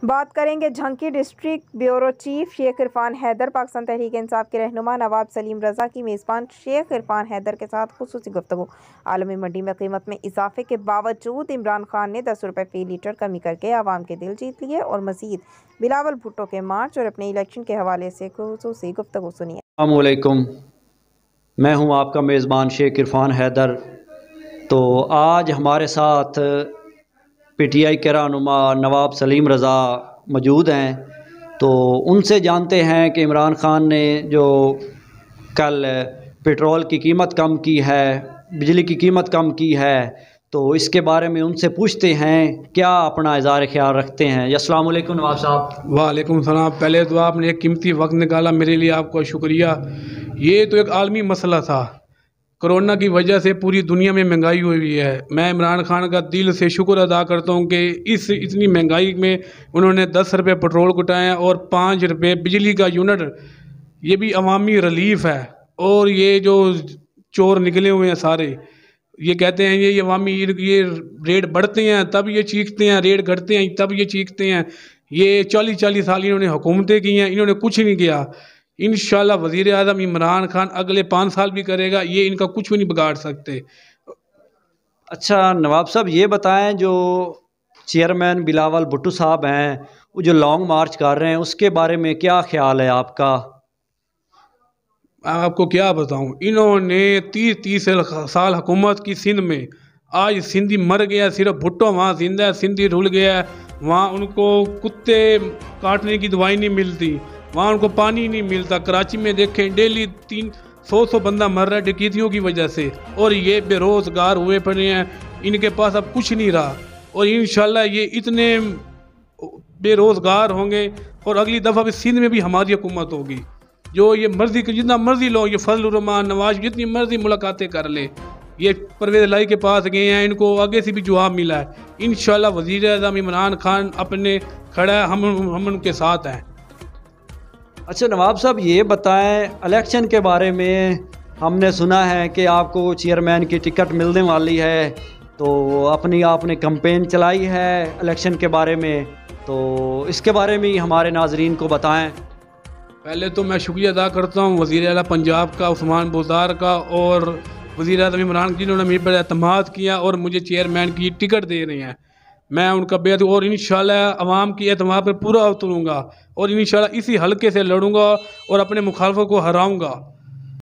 بات کریں گے جھنکی ڈسٹرکٹ بیورو چیف شیخ عرفان حیدر پاکستان تحریک انصاف کے رہنما نواب سلیم رضا کی میزبان شیخ عرفان حیدر کے ساتھ خصوصی گفتگو۔ عالمی منڈی میں قیمت میں اضافے کے باوجود عمران خان نے 10 روپے فی لیٹر کمی کر کے عوام کے دل جیت لیے، اور مزید بلاول بھٹو کے مارچ اور اپنے الیکشن کے حوالے سے خصوصی گفتگو سنیے۔ السلام علیکم، میں ہوں آپ کا میزبان شیخ عرفان حیدر۔ تو آج ہمارے ساتھ پی ٹی آئی کے رہنما نواب سلیم رضا موجود ہیں، تو ان سے جانتے ہیں کہ عمران خان نے جو کل پٹرول کی قیمت کم کی ہے، بجلی کی قیمت کم کی ہے، تو اس کے بارے میں ان سے پوچھتے ہیں کیا اپنا اظہار خیال رکھتے ہیں۔ السلام علیکم نواب صاحب۔ وعلیکم السلام۔ پہلے تو آپ نے ایک قیمتی وقت نکالا، میرے لیے آپ کا شکریہ۔ یہ تو ایک عالمی مسئلہ تھا، کرونا کی وجہ سے پوری دنیا میں مہنگائی ہوئی ہے۔ میں عمران خان کا دل سے شکر ادا کرتا ہوں کہ اتنی مہنگائی میں انہوں نے 10 روپے پٹرول کٹائے اور 5 روپے بجلی کا یونٹ، یہ بھی عوامی ریلیف ہے۔ اور یہ جو چور نکلے ہوئے ہیں سارے، یہ کہتے ہیں یہ عوامی یہ ریٹ بڑھتے ہیں تب یہ چیختے ہیں، ریٹ گھٹتے ہیں تب یہ چیختے ہیں۔ یہ 40 سال انہوں نے حکومتیں کی ہیں، انہوں نے کچھ نہیں کیا۔ انشاءاللہ وزیر اعظم عمران خان اگلے 5 سال بھی کرے گا، یہ ان کا کچھ بھی نہیں بگاڑ سکتے۔ اچھا نواب صاحب، یہ بتائیں جو چیئرمین بلاول بھٹو صاحب ہیں، وہ جو لانگ مارچ کر رہے ہیں، اس کے بارے میں کیا خیال ہے آپ کا؟ آپ کو کیا بتاؤں، انہوں نے 30 سال حکومت کی سندھ میں، آج سندھی مر گیا، صرف بھٹو وہاں زندہ ہے، سندھی رول گیا ہے۔ وہاں ان کو کتے کاٹنے کی دوائی نہیں ملتی، وہاں ان کو پانی نہیں ملتا۔ کراچی میں دیکھیں ڈیلی 300 بندہ مر رہا ہے ڈکیتیوں کی وجہ سے، اور یہ بے روزگار ہوئے پڑے ہیں، ان کے پاس اب کچھ نہیں رہا۔ اور انشاءاللہ یہ اتنے بے روزگار ہوں گے، اور اگلی دفعہ بھی سندھ میں بھی ہماری حکومت ہوگی۔ جو یہ مرضی جتنا مرضی لوگ، یہ فضل الرحمان نواز جتنی مرضی ملاقاتیں کر لے، یہ پرویز الہی کے پاس گئے ہیں، ان کو آگے سے بھی جواب ملا ہے۔ انشاءاللہ وزیر اعظم عمران خان اپنے کھڑا ہے، ہم ان کے ساتھ ہیں۔ اچھا نواب صاحب، یہ بتائیں الیکشن کے بارے میں، ہم نے سنا ہے کہ آپ کو چیئرمین کی ٹکٹ ملنے والی ہے، تو آپ نے کمپین چلائی ہے الیکشن کے بارے میں، تو اس کے بارے میں ہمارے ناظرین کو بتائیں۔ پہلے تو میں شکریہ ادا کرتا ہوں وزیر اعلیٰ پنجاب کا عثمان بزدار کا، اور وزیر اعظم عمران خان جنہوں نے میرے پر اعتماد کیا اور مجھے چیئرمین کی ٹکٹ دے رہے ہیں۔ میں ان کا بیعت، اور انشاءاللہ عوام کی اعتماد پر پورا اتروں گا، اور انشاءاللہ اسی حلقے سے لڑوں گا اور اپنے مخالفوں کو ہراؤں گا۔